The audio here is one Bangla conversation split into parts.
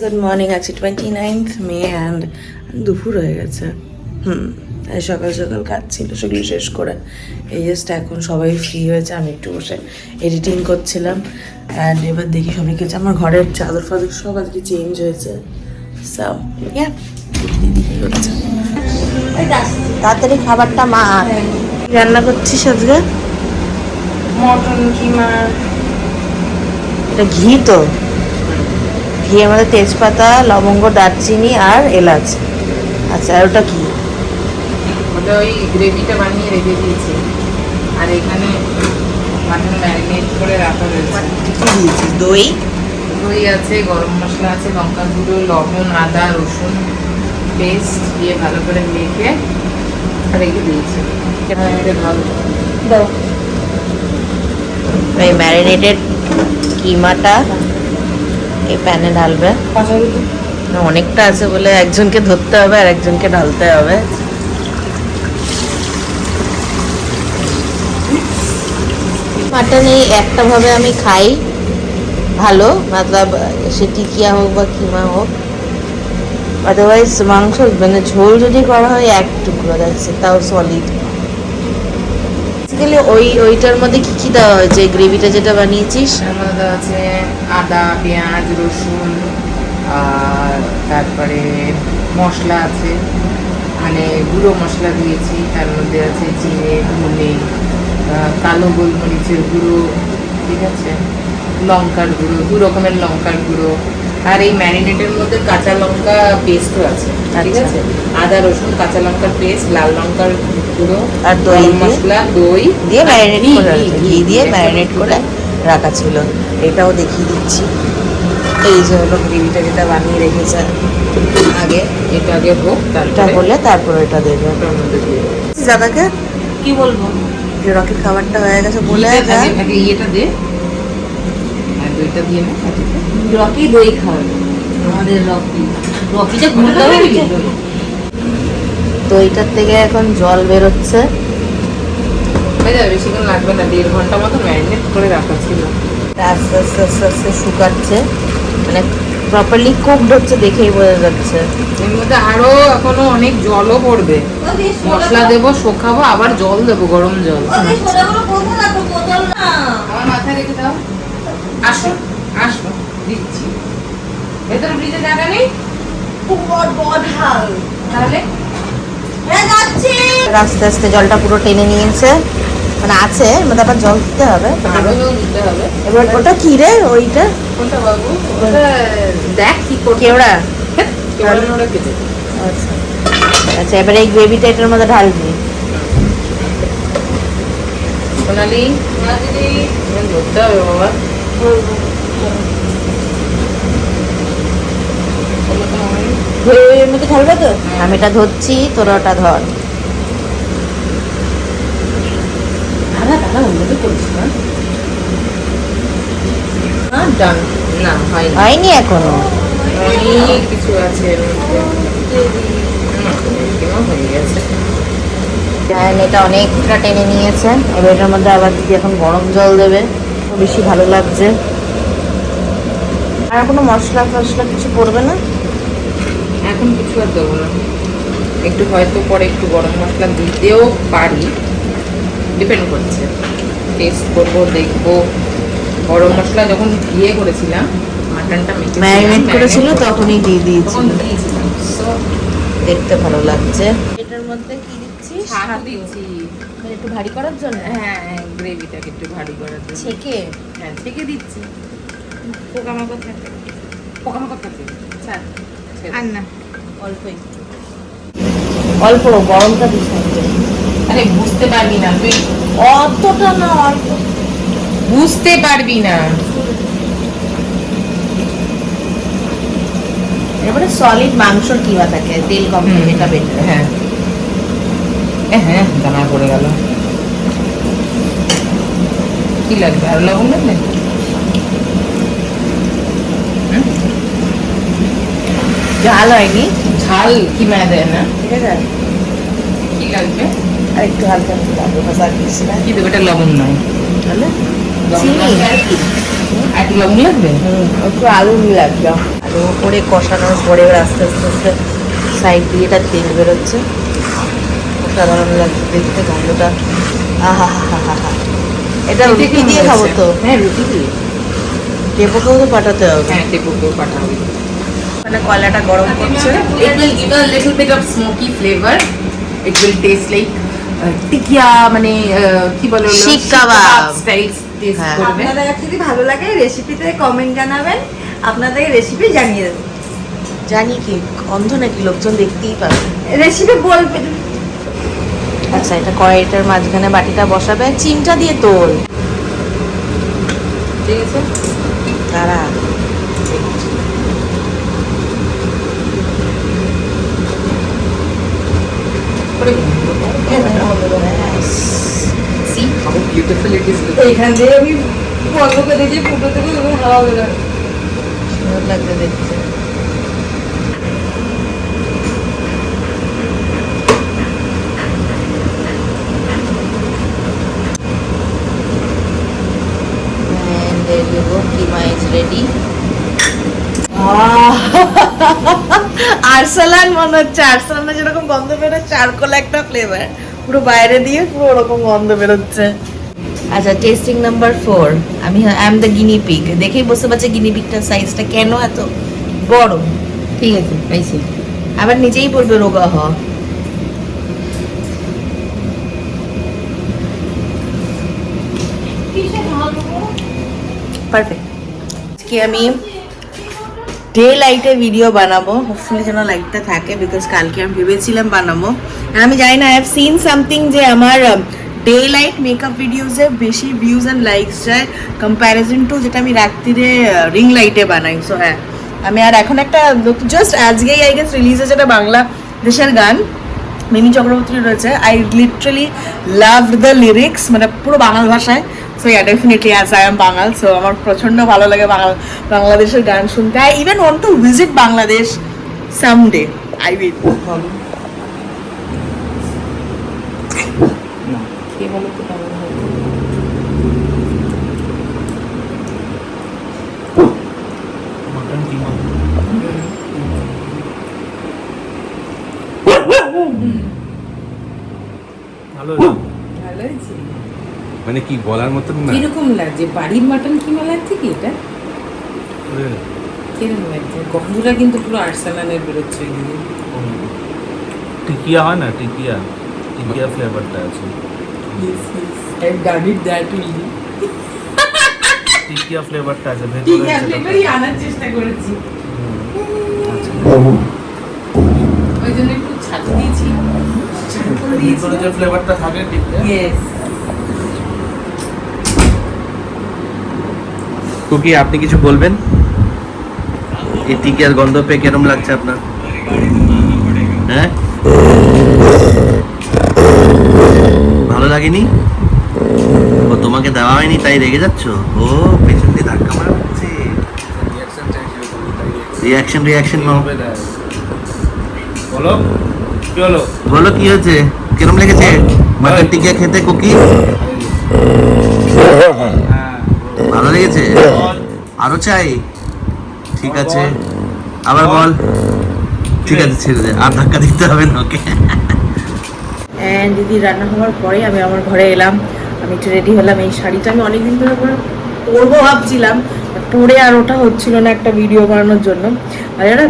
গুড মর্নিং, আছে 29th মে অ্যান্ড দুপুর হয়ে গেছে। সকাল সকাল কাজ ছিল, সেগুলো শেষ করে এই জাস্ট এখন সবাই ফ্রি হয়েছে। আমি একটু বসে এডিটিং করছিলাম অ্যান্ড এবার দেখি সবাই কিছু আমার ঘরের চাদর ফাদর সব আজকে চেঞ্জ হয়েছে। দিদি হচ্ছে তাড়াতাড়ি খাবারটা মা রান্না করছিস আজকে? মটন কিমা। এটা ঘি তো? ঘি আমাদের তেজপাতা, লবঙ্গ, দারচিনি আর এলাচ। আচ্ছা, আর ওটা কি? ওটা ওই গ্রেভিটা বানিয়ে রেখে দিয়েছি, আর এখানে মাটন ম্যারিনেট করে রাখা রয়েছে। কি দিয়েছিস? দই দই আছে, গরম মশলা আছে, লঙ্কা গুঁড়ো, লবণ, আদা রসুন পেস্ট দিয়ে ভালো করে মেখে রেখে দিয়েছি। ভালো দাও। এই ম্যারিনেটেড কিমাটা এই প্যানে ঢালবে। অনেকটা আছে বলে একজনকে ধরতে হবে আর একজনকে ঢালতে হবে। মাটন এই একটা ভাবে আমি খাই, ভালো, মতলব সে টিকিয়া হোক বা কিমা হোক। আদারওয়াইজ মাংস মানে ঝোল যদি করা হয় এক টুকরো যাচ্ছে, তাও সলিড। বেসিক্যালি ওইটার মধ্যে কি কি দেওয়া হয়েছে? গ্রেভিটা যেটা বানিয়েছিস তার মধ্যে আছে আদা, পেঁয়াজ, রসুন, আর তারপরে মশলা আছে, মানে গুঁড়ো মশলা দিয়েছি। তার মধ্যে আছে জিরে, ধনে, কালো গোলমরিচের গুঁড়ো, ঠিক আছে, লঙ্কার গুঁড়ো, 2 রকমের লঙ্কার গুঁড়ো, আর এই ম্যারিনেটের মধ্যে কাঁচা লঙ্কা পেস্টও আছে, ঠিক আছে। আদা রসুন কাঁচা লঙ্কার পেস্ট, লাল লঙ্কার গুঁড়ো আর দই মশলা, দই দিয়ে ম্যারিনেট করে, ঘি দিয়ে ম্যারিনেট করে রাখা ছিল। এটাও দেখিয়ে দিচ্ছি। এই যে হলো গ্রেভিটা যেটা বানিয়ে রেখেছে আগে। এটা আগে হোক, এটা হলে তারপর এটা দেবে। ওটার মধ্যে দিয়ে দেবো। দাদাকে কি বলবো, যে রকির খাবারটা হয়ে গেছে বলে আগে ইয়েটা দে, আর দইটা দিয়ে নে। রকি দই খাওয়াবে আমাদের, রকিটা ঘুরতে হবে। দইটার থেকে এখন জল বেরোচ্ছে। হয়ে যাবে, বেশিক্ষণ লাগবে না, 1.5 ঘন্টা মতো ম্যারিনেট করে রাখা ছিল। আস্তে আস্তে আস্তে আস্তে শুকাচ্ছে, মানে প্রপারলি কুকড হচ্ছে দেখেই বোঝা যাচ্ছে। এর মধ্যে আরো এখনো অনেক জলও পড়বে, মশলা দেবো, শোকাবো, আবার জল দেবো, গরম জল। আমার মাথায় রেখে দাও। আসো আসো, দিচ্ছি। ভেতরে ফ্রিজে জায়গা নেই তাহলে? আস্তে আস্তে জলটা পুরো টেনে নিয়েছে, মানে আছে মানে আবার জল দিতে হবে। আরো জল দিতে হবে। এবার ওটা কি রে? ওইটা কোনটা বাবু? ওটা দেখ কি করতে। কেওড়া। কেওড়া কেটে। আচ্ছা আচ্ছা, এবারে এই গ্রেভিটা এটার মধ্যে ঢালবি। সোনালি, দিদি ধরতে হবে বাবা। এর মধ্যে ঢালবে তো? আমি এটা ধরছি, তোরা ওটা ধর। দাদা দাদা অন্যদের করিস না। হ্যাঁ ডান। না হয়নি, হয়নি এখনো। অনেক কিছু আছে এর মধ্যে। হয়ে গেছে। এটা অনেকটা টেনে নিয়েছে। এবার এটার মধ্যে আবার দিদি এখন গরম জল দেবে, বেশি ভালো লাগছে। আর কোনো মশলা ফসলা কিছু পড়বে না এখন, কিছু আর দেবো না। একটু হয়তো পরে একটু গরম মশলা দিতেও পারি, ডিপেন্ড করছে, টেস্ট করবো, দেখবো। গরম মশলা যখন ইয়ে করেছিলাম, মাটনটা ম্যারিনেট করেছিল তখনই দিয়ে দিয়েছি। তখন দিয়েছিলাম। So, দেখতে ভালো লাগছে। এটার মধ্যে কি দিচ্ছি? ছাতু দিচ্ছি। একটু ভারী করার জন্য। হ্যাঁ, গ্রেভিটাকে একটু ভারী করার জন্য। ছেঁকে? হ্যাঁ, ছেঁকে দিচ্ছি। পোকামাকড় থাকে, পোকামাকড় থাকে। ছাড়, আর না, অল্প একটু, অল্প গরমটা দিস না। আরে বুঝতে পারবি না তুই, অতটা না, অল্প। বুঝতে পারবি না। এবারে সলিড মাংসর কিমা থাকে, তেল কম থাকে, এটা বেটার। হ্যাঁ হ্যাঁ, দানা পড়ে গেল। কি লাগবে, আর লবণ লাগবে? ঝাল হয়নি, ঝাল কি মানে দেয় না? ঠিক আছে। কি লাগবে? আর একটু হালকা একটু লাগবে, মশলা দিচ্ছি না। কি দেবে? এটা লবণ নয়, তাহলে লবণ চিনি লাগবে আর কি? আর একটু লবণ লাগবে? একটু আলু লাগবে। লো করে কষানোর পরে এবার আস্তে আস্তে আস্তে সাইড দিয়ে এটা তেল বেরোচ্ছে, অসাধারণ লাগছে দেখতে গন্ধটা। আহা হা হা হা হা, এটা রুটি দিয়ে খাবো তো? হ্যাঁ রুটি দিয়ে। টেপোকেও তো পাঠাতে হবে। হ্যাঁ টেপোকেও পাঠাবে। মানে কয়লাটা গরম করছে। It will give a little bit of smoky flavor. It will taste like টিকিয়া, মানে কি বলে শিক কাবাব স্টাইল টেস্ট হ্যাঁ। করবে। আপনাদের যদি ভালো লাগে রেসিপিতে কমেন্ট জানাবেন, আপনাদের রেসিপি জানিয়ে দেবো। জানি কি গন্ধ নাকি লোকজন দেখতেই পাবে। রেসিপি বলবেন। আচ্ছা, এটা কড়াইটার মাঝখানে বাটিটা বসাবে, চিমটা দিয়ে তোল। ঠিক আছে, তারা see how beautiful it is looking. এইখান দিয়ে আমি বন্ধ করে দিয়েছি, ফুটো থেকে হাওয়া বেরোয়। সুন্দর লাগবে দেখতে। And there you go, keema is ready. Arsalan মনে হচ্ছে, আরসালানে যেরকম গন্ধ বেরোচ্ছে, চারকোল একটা ফ্লেভার পুরো বাইরে দিয়ে পুরো ওরকম গন্ধ বেরোচ্ছে। আচ্ছা, টেস্টিং নাম্বার 4। আমি I am the guinea pig. দেখেই বুঝতে পারছি গিনি পিগটার সাইজটা কেন এত বড়। ঠিক আছে, পাইছি। আবার নিজেই বলবে রোগা হ। পারফেক্ট। আজকে আমি ডে লাইটে ভিডিও বানাবো, হোপফুলি যেন লাইটটা থাকে, বিকজ কালকে আমি ভেবেছিলাম বানাবো। আমি জানি না, আই হ্যাভ সিন সামথিং যে আমার ডে লাইট মেকআপ ভিডিওসে বেশি ভিউজ অ্যান্ড লাইকস যায় কম্প্যারিজন টু যেটা আমি রাত্রিরে রিং লাইটে বানাই। সো হ্যাঁ, আমি আর এখন একটা জাস্ট আজকেই আই গেস রিলিজ হয়েছে একটা বাংলা দেশের গান, মিমি চক্রবর্তী রয়েছে। I literally love the lyrics, মানে পুরো বাংলা ভাষায়। So yeah, definitely as I am Bangal, so আমার প্রচণ্ড ভালো লাগে বাংলাদেশের গান শুনতে। I even want to visit Bangladesh someday, I will. কে বলো তো কেমন হয়? মটন কিমা ভালো ভালো হয়েছে। মানে কি বলার মতন না। কিরকম লাগছে? বাড়ির মাটন কিমা লাগছে কি এটা? কিরকম লাগছে? গন্ধটা কিন্তু পুরো আরসালানের বেরোচ্ছে এখানে। টিকিয়া হয় না, টিকিয়া টিকিয়া ফ্লেভারটা আছে। I've done it that way. টিকিয়া ফ্লেভারটা আছে ভেতরে। টিকিয়া ফ্লেভারই আনার চেষ্টা করেছি। আচ্ছা, ওই জন্য একটু ছাতু দিয়েছি। ভিতরে যে ফ্লেভারটা থাকে টিকিয়া। Yes. কুকি, আপনি কিছু বলবেন? এই টিকিয়ার গন্ধ পেয়ে কেরম লাগছে আপনার? হ্যাঁ, ভালো লাগেনি? ও তোমাকে দেওয়া হয়নি তাই রেগে যাচ্ছ? ও পেছন দিয়ে ধাক্কা মারা হচ্ছে। রিয়াকশন বলো কি হলো? বলো কি হয়েছে, কেরম লেগেছে মাটন টিকিয়া খেতে কুকি? হ্যাঁ, ভালো লেগেছে? আরো চাই? ঠিক আছে, আবার বল। ঠিক আছে, ছেড়ে দে, আর ধাক্কা দিতে হবে না ওকে। অ্যান্ড দিদি রান্না হওয়ার পরে আমি আমার ঘরে এলাম, আমি একটু রেডি হলাম। এই শাড়িটা আমি অনেকদিন ধরে পরবো ভাবছিলাম, পরে আর ওটা হচ্ছিল না একটা ভিডিও বানানোর জন্য। আর এটা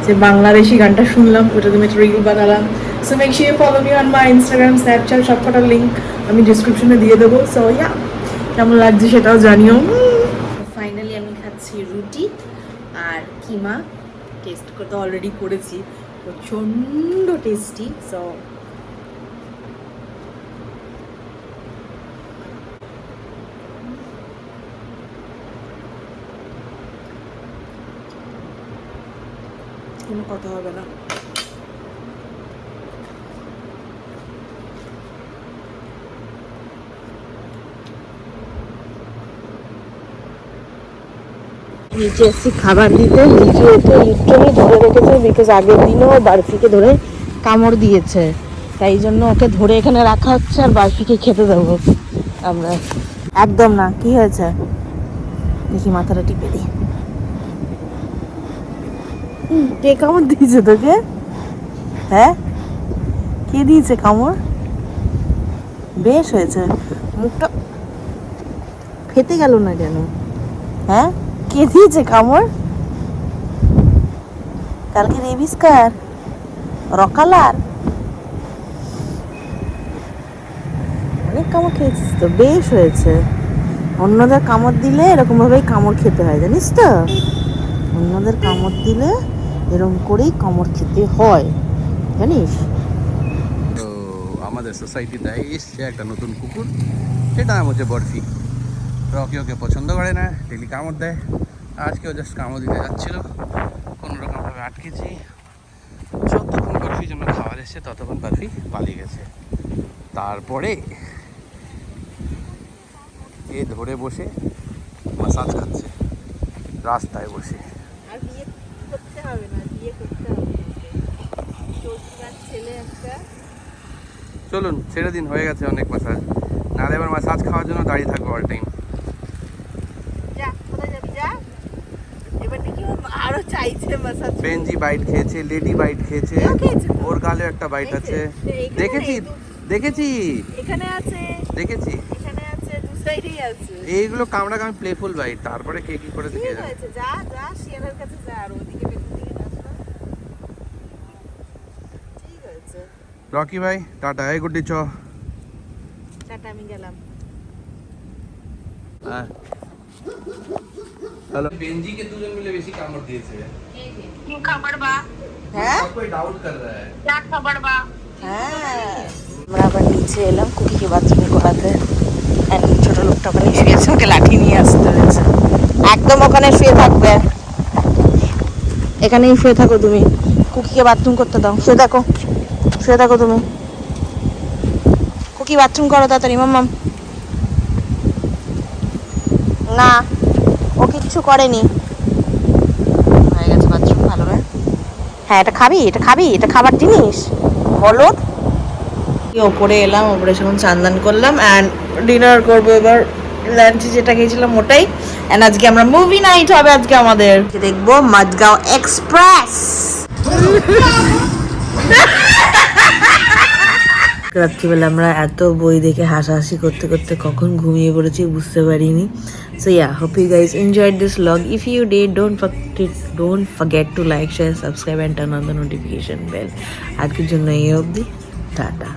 যে বাংলাদেশি গানটা শুনলাম, ওটা তুমি একটা রিল বানালাম। So make sure follow me on my Instagram, Snapchat, সবকটার লিঙ্ক আমি ডিসক্রিপশনে দিয়ে দেবো। সো ইয়া, কেমন লাগছে সেটাও জানিও। ফাইনালি আমি খাচ্ছি রুটি আর কিমা। টেস্ট করতে অলরেডি করেছি, প্রচণ্ড টেস্টি। সো কোনো কথা হবে না। নিচে এসেছি খাবার দিতে, নিচে তো লিটারালি ধরে রেখেছে, বিকজ আগের দিনও বার্ফিকে ধরে কামড় দিয়েছে, তাই জন্য ওকে ধরে এখানে রাখা হচ্ছে আর বার্ফিকে খেতে দেবো আমরা। একদম না, কি হয়েছে দেখি, মাথাটা টিপে দিই। কে কামড় দিয়েছে তোকে? হ্যাঁ, কে দিয়েছে কামড়? বেশ হয়েছে, মুখটা ফেটে গেল না কেন? হ্যাঁ, কে দিয়েছে কামড়? কালকে রেবিস কার? রকালার? অনেক কামড় খেয়েছিস তো, বেশ হয়েছে। অন্যদের কামড় দিলে এরকম ভাবেই কামড় খেতে হয়, জানিস তো? অন্যদের কামড় দিলে এরকম করেই কামড় খেতে হয়, জানিস? তো আমাদের সোসাইটিতে এসছে একটা নতুন কুকুর, সেটা নাম হচ্ছে বরফি। রকি ওকে পছন্দ করে না, ডেলি কামড় দেয়। আজকেও জাস্ট কামড় দিতে যাচ্ছিল, কোনো রকমভাবে আটকেছি। যতক্ষণ বরফির জন্য খাবার এসছে ততক্ষণ বরফি পালিয়ে গেছে। তারপরে এ ধরে বসে মাসাজ খাচ্ছে রাস্তায় বসে। আর বিয়ে করতে হবে না, বিয়ে করতে হবে চৌকিদার ছেলে একটা। চলুন ছেড়ে দিন, হয়ে গেছে অনেক মাসাজ। নাহলে এবার মাসাজ খাওয়ার জন্য দাঁড়িয়ে থাকবো অল টাইম। যা, কোথায় যাবি যা। এবার দেখি ও আরো চাইছে মাসাজ। বেঞ্জি বাইট খেয়েছে, লেডি বাইট খেয়েছে, এও খেয়েছে তো? ওর গালে একটা বাইট এই যে, আছে। এইখানে দেখেছি নেই, দেখেছি এখানে আছে, দেখেছি। এখানে আছে, দু সাইডেই আছে। এইগুলো কামড়াকামড়ি প্লেফুল বাইট, তারপরে কে কি করেছে কে ঠিক জানে। হয়েছে, যা যা শিয়ালের কাছে যা, আর ওদিকে পেছন দিকে যাস না। ঠিক হয়েছে, রকি ভাই টাটা, এই গুড্ডি চ। টাটা, আমি গেলাম। হ্যাঁ হ্যালো, বেঞ্জিকে দুজন মিলে বেশি কামড় দিয়েছে। হ্যাঁ कोई डाउट कर रहा है। হ্যাঁ, আমরা আবার নিচে এলাম কুকিকে বাথরুম করাতে। And ছোট লোকটা ওখানে শুয়েছে, ওকে লাঠি নিয়ে আসতে হয়েছে। একদম ওখানে শুয়ে থাকবে, এখানেই শুয়ে থাকো তুমি। কুকিকে বাথরুম করতে দাও, শুয়ে থাকো, শুয়ে থাকো তুমি। কুকি বাথরুম করো তাড়াতাড়ি, মাম্মাম। না, ও কিচ্ছু করেনি, হয়ে গেছে বাথরুম, ভালো না? হ্যাঁ, এটা খাবি, এটা খাবি, এটা খাবার জিনিস, বলো। ওপরে এলাম, ওপরে এখন চান্দান করলাম অ্যান্ড ডিনার করবো এবার। লাঞ্চে যেটা খেয়েছিলাম ওটাই। অ্যান্ড আজকে আমরা মুভি নাইট হবে আজকে আমাদের, দেখবো মাদগাঁও এক্সপ্রেস। রাত্রিবেলা আমরা এত বই দেখে হাসাহাসি করতে করতে কখন ঘুমিয়ে পড়েছি বুঝতে পারিনি। So yeah, hope you guys enjoyed this vlog. If you did, don't forget to like, share, subscribe and turn on the notification bell. আজকের জন্য এই অবধি, টাটা।